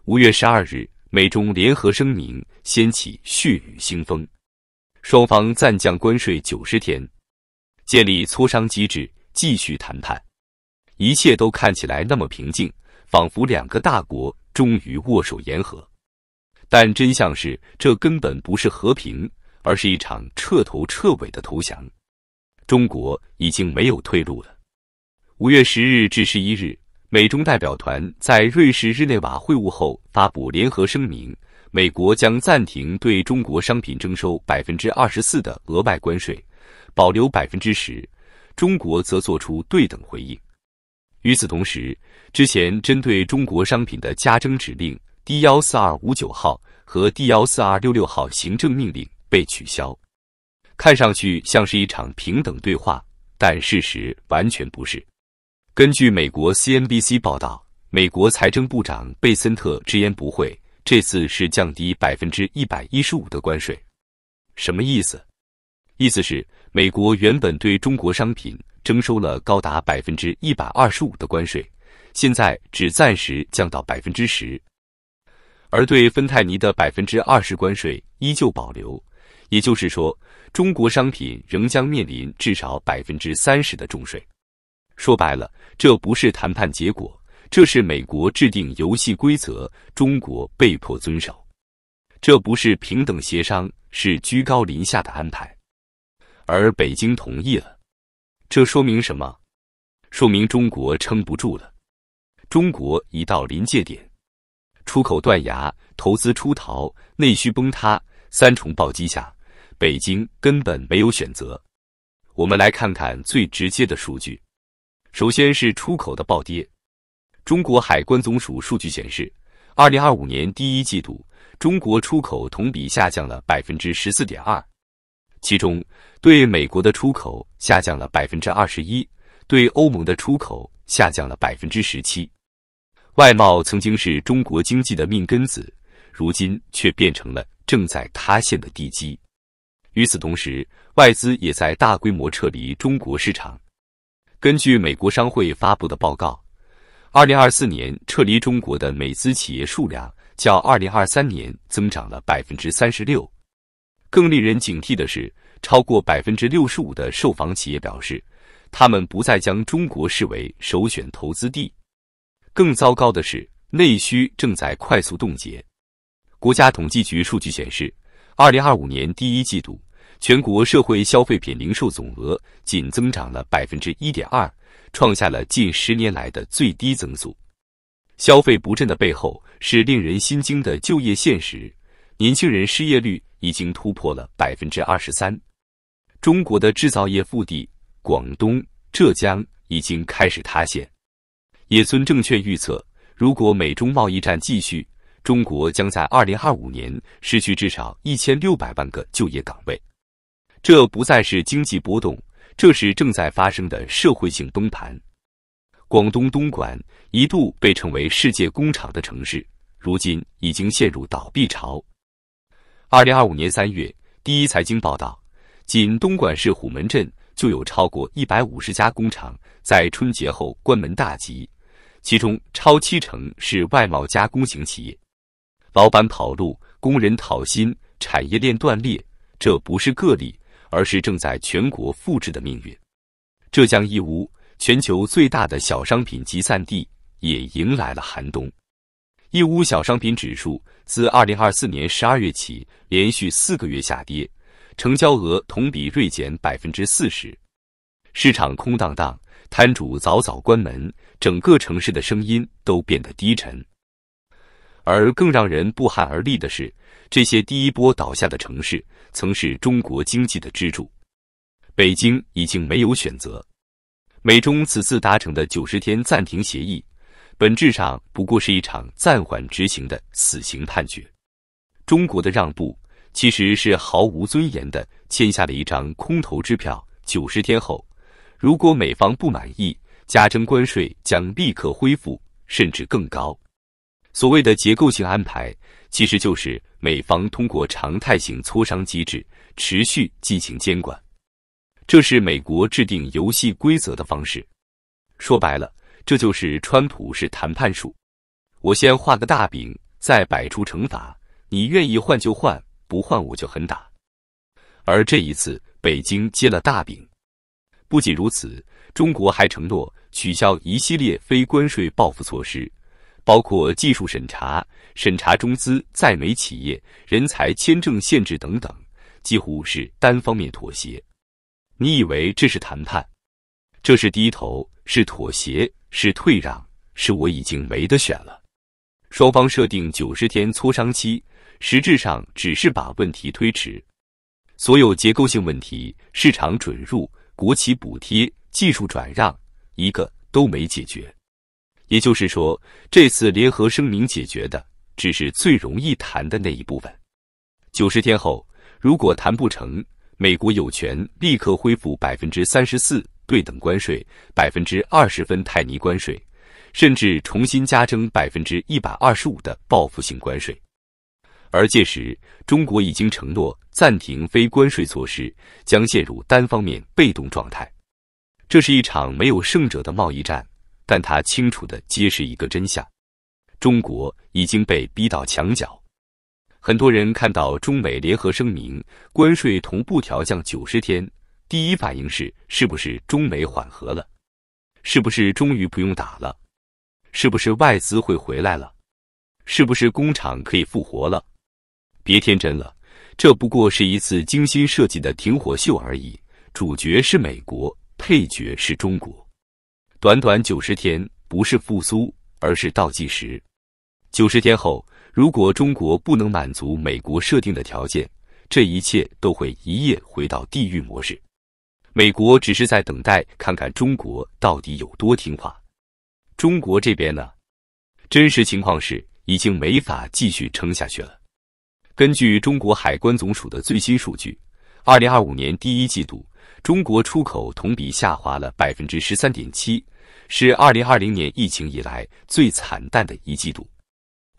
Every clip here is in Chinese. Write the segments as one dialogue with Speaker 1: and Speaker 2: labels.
Speaker 1: 5月12日，美中联合声明掀起血雨腥风，双方暂降关税90天，建立磋商机制，继续谈判。一切都看起来那么平静，仿佛两个大国终于握手言和。但真相是，这根本不是和平，而是一场彻头彻尾的投降。中国已经没有退路了。5月10日至11日，美中代表团在瑞士日内瓦会晤后发布联合声明，美国将暂停对中国商品征收24%的额外关税，保留10%，中国则作出对等回应。与此同时，之前针对中国商品的加征指令 D14259 号和 D14266 号行政命令被取消。看上去像是一场平等对话，但事实完全不是。根据美国 CNBC 报道，美国财政部长贝森特直言不讳，这次是降低115%的关税。什么意思？意思是美国原本对中国商品征收了高达125%的关税，现在只暂时降到10%，而对芬太尼的20%关税依旧保留。也就是说，中国商品仍将面临至少30%的重税。说白了，这不是谈判结果，这是美国制定游戏规则，中国被迫遵守。这不是平等协商，是居高临下的安排。而北京同意了，这说明什么？说明中国撑不住了。中国已到临界点，出口断崖，投资出逃，内需崩塌，三重暴击下，北京根本没有选择。我们来看看最直接的数据。首先是出口的暴跌。中国海关总署数据显示，2025年第一季度，中国出口同比下降了14.2%，其中对美国的出口下降了21%，对欧盟的出口下降了17%。外贸曾经是中国经济的命根子，如今却变成了正在塌陷的地基。与此同时，外资也在大规模撤离中国市场。根据美国商会发布的报告，2024年撤离中国的美资企业数量较2023年增长了36%。更令人警惕的是，超过65%的受访企业表示，他们不再将中国视为首选投资地。更糟糕的是，内需正在快速冻结。国家统计局数据显示，2025年第一季度，全国社会消费品零售总额仅增长了1.2%，创下了近10年来的最低增速。消费不振的背后是令人心惊的就业现实，年轻人失业率已经突破了23%。中国的制造业腹地广东、浙江已经开始塌陷。野村证券预测，如果美中贸易战继续，中国将在2025年失去至少1600万个就业岗位。这不再是经济波动，这是正在发生的社会性崩盘。广东东莞一度被称为世界工厂的城市，如今已经陷入倒闭潮。2025年3月，第一财经报道，仅东莞市虎门镇就有超过150家工厂在春节后关门大吉，其中超70%是外贸加工型企业。老板跑路，工人讨薪，产业链断裂，这不是个例，而是正在全国复制的命运。浙江义乌，全球最大的小商品集散地，也迎来了寒冬。义乌小商品指数自2024年12月起连续4个月下跌，成交额同比锐减40%。市场空荡荡，摊主早早关门，整个城市的声音都变得低沉。而更让人不寒而栗的是，这些第一波倒下的城市曾是中国经济的支柱。北京已经没有选择。美中此次达成的90天暂停协议，本质上不过是一场暂缓执行的死刑判决。中国的让步其实是毫无尊严地签下了一张空头支票，90天后，如果美方不满意，加征关税将立刻恢复，甚至更高。所谓的结构性安排，其实就是美方通过常态性磋商机制持续进行监管。这是美国制定游戏规则的方式。说白了，这就是川普式谈判术。我先画个大饼，再再摆出惩罚，你愿意换就换，不换我就狠打。而这一次，北京接了大饼。不仅如此，中国还承诺取消一系列非关税报复措施，包括技术审查、审查中资在美企业、人才签证限制等等，几乎是单方面妥协。你以为这是谈判？这是低头，是妥协，是退让，是我已经没得选了。双方设定90天磋商期，实质上只是把问题推迟。所有结构性问题，市场准入、国企补贴、技术转让，一个都没解决。也就是说，这次联合声明解决的只是最容易谈的那一部分。90天后，如果谈不成，美国有权立刻恢复34%对等关税、20%芬太尼关税，甚至重新加征125%的报复性关税。而届时，中国已经承诺暂停非关税措施，将陷入单方面被动状态。这是一场没有胜者的贸易战，但它清楚地揭示一个真相：中国已经被逼到墙角。很多人看到中美联合声明，关税同步调降90天，第一反应是不是中美缓和了？是不是终于不用打了？是不是外资会回来了？是不是工厂可以复活了？别天真了，这不过是一次精心设计的停火秀而已，主角是美国，配角是中国。短短90天，不是复苏，而是倒计时。90天后，如果中国不能满足美国设定的条件，这一切都会一夜回到地狱模式。美国只是在等待看看中国到底有多听话。中国这边呢？真实情况是已经没法继续撑下去了。根据中国海关总署的最新数据，2025年第一季度，中国出口同比下滑了13.7%，是2020年疫情以来最惨淡的一季度。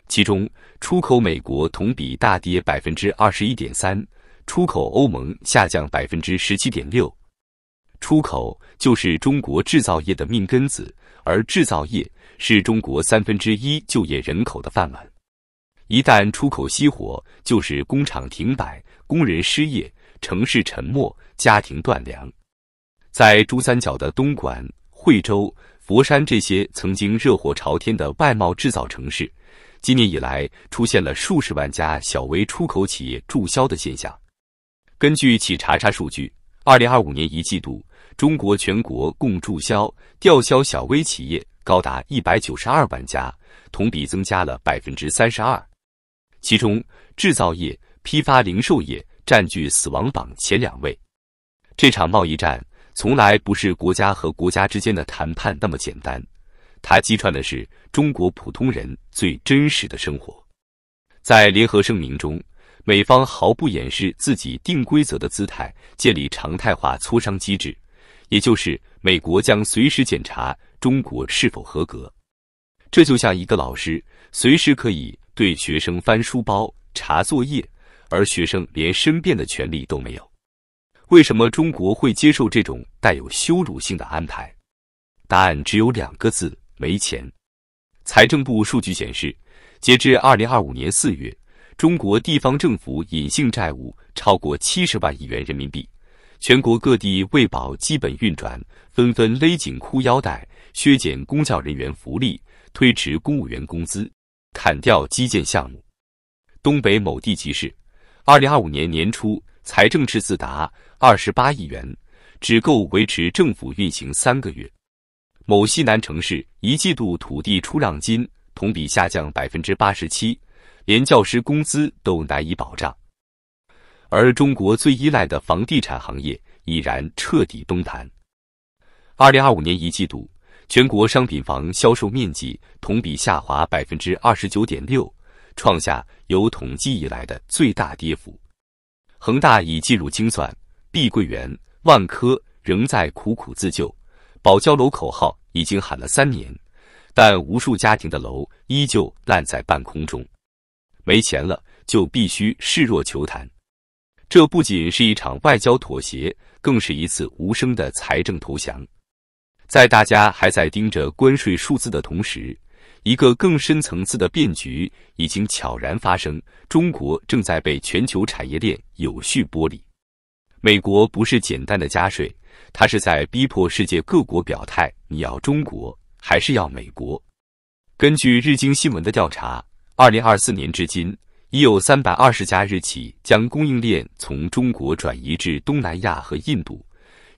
Speaker 1: 其中，出口美国同比大跌21.3%，出口欧盟下降17.6%。出口就是中国制造业的命根子，而制造业是中国1/3就业人口的饭碗。一旦出口熄火，就是工厂停摆、工人失业、城市沉没、家庭断粮。在珠三角的东莞、惠州、佛山这些曾经热火朝天的外贸制造城市，今年以来出现了数十万家小微出口企业注销的现象。根据企查查数据，2025年一季度，中国全国共注销、吊销小微企业高达192万家，同比增加了32%。其中，制造业、批发零售业占据死亡榜前2位。这场贸易战从来不是国家和国家之间的谈判那么简单，它击穿的是中国普通人最真实的生活。在联合声明中，美方毫不掩饰自己定规则的姿态，建立常态化磋商机制，也就是美国将随时检查中国是否合格。这就像一个老师随时可以对学生翻书包、查作业，而学生连申辩的权利都没有。为什么中国会接受这种带有羞辱性的安排？答案只有2个字：没钱。财政部数据显示，截至2025年4月，中国地方政府隐性债务超过70万亿元人民币，全国各地为保基本运转，纷纷勒紧裤腰带，削减公教人员福利，推迟公务员工资，砍掉基建项目。东北某地级市，2025年年初财政赤字达28亿元，只够维持政府运行3个月。某西南城市一季度土地出让金同比下降87%，连教师工资都难以保障。而中国最依赖的房地产行业已然彻底崩盘。2025年一季度，全国商品房销售面积同比下滑29.6%，创下有统计以来的最大跌幅。恒大已进入清算，碧桂园、万科仍在苦苦自救，保交楼口号已经喊了3年，但无数家庭的楼依旧烂在半空中。没钱了，就必须示弱求谈。这不仅是一场外交妥协，更是一次无声的财政投降。在大家还在盯着关税数字的同时，一个更深层次的变局已经悄然发生，中国正在被全球产业链有序剥离。美国不是简单的加税，它是在逼迫世界各国表态：你要中国还是要美国？根据日经新闻的调查，2024年至今，已有320家日企将供应链从中国转移至东南亚和印度。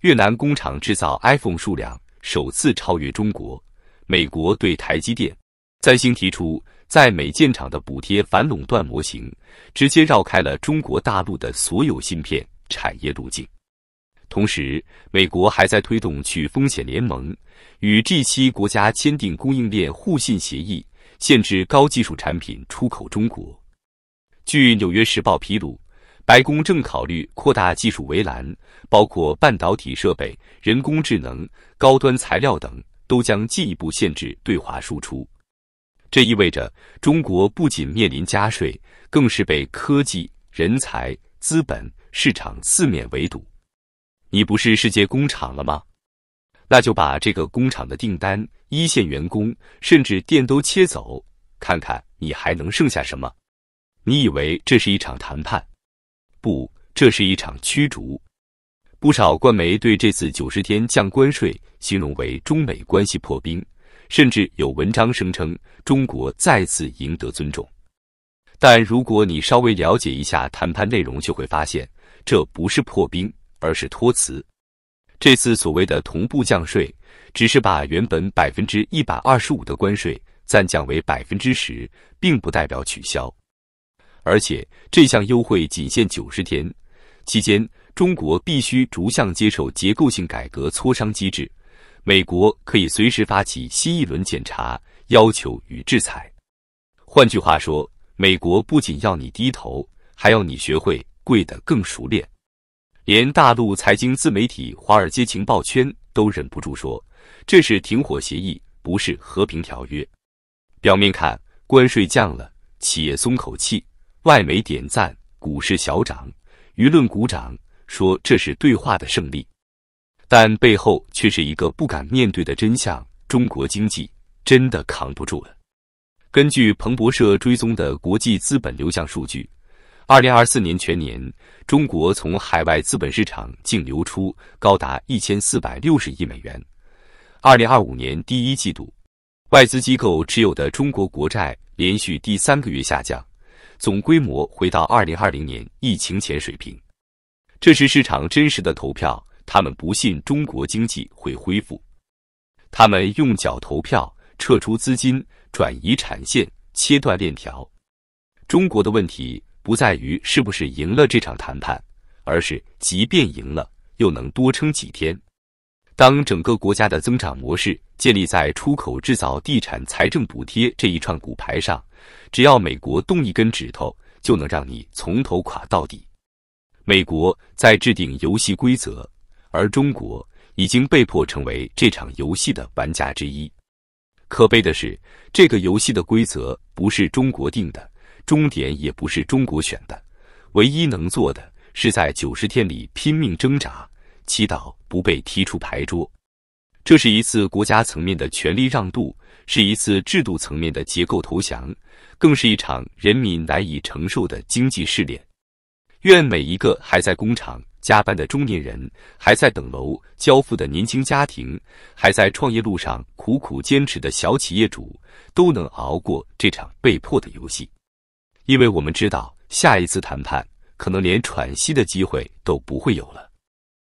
Speaker 1: 越南工厂制造 iPhone 数量首次超越中国。美国对台积电、三星提出在美建厂的补贴反垄断模型，直接绕开了中国大陆的所有芯片产业路径。同时，美国还在推动去风险联盟，与 G7 国家签订供应链互信协议，限制高技术产品出口中国。据《纽约时报》披露，白宫正考虑扩大技术围栏，包括半导体设备、人工智能、高端材料等，都将进一步限制对华输出。这意味着中国不仅面临加税，更是被科技、人才、资本、市场四面围堵。你不是世界工厂了吗？那就把这个工厂的订单、一线员工，甚至店都切走，看看你还能剩下什么？你以为这是一场谈判？不，这是一场驱逐。不少官媒对这次90天降关税形容为中美关系破冰，甚至有文章声称中国再次赢得尊重。但如果你稍微了解一下谈判内容，就会发现这不是破冰，而是托词。这次所谓的同步降税，只是把原本125%的关税暂降为10%，并不代表取消。而且这项优惠仅限90天，期间中国必须逐项接受结构性改革磋商机制，美国可以随时发起新一轮检查、要求与制裁。换句话说，美国不仅要你低头，还要你学会跪得更熟练。连大陆财经自媒体华尔街情报圈都忍不住说，这是停火协议，不是和平条约。表面看，关税降了，企业松口气，外媒点赞，股市小涨，舆论鼓掌，说这是对话的胜利。但背后却是一个不敢面对的真相：中国经济真的扛不住了。根据彭博社追踪的国际资本流向数据，2024年全年，中国从海外资本市场净流出高达1460亿美元。2025年第一季度，外资机构持有的中国国债连续第3个月下降，总规模回到2020年疫情前水平。这是市场真实的投票，他们不信中国经济会恢复。他们用脚投票，撤出资金，转移产线，切断链条。中国的问题不在于是不是赢了这场谈判，而是即便赢了，又能多撑几天。当整个国家的增长模式建立在出口制造、地产、财政补贴这一串骨牌上，只要美国动一根指头，就能让你从头垮到底。美国在制定游戏规则，而中国已经被迫成为这场游戏的玩家之一。可悲的是，这个游戏的规则不是中国定的，终点也不是中国选的，唯一能做的是在90天里拼命挣扎，祈祷不被踢出牌桌。这是一次国家层面的权力让渡，是一次制度层面的结构投降，更是一场人民难以承受的经济试炼。愿每一个还在工厂加班的中年人，还在等楼交付的年轻家庭，还在创业路上苦苦坚持的小企业主，都能熬过这场被迫的游戏。因为我们知道，下一次谈判可能连喘息的机会都不会有了。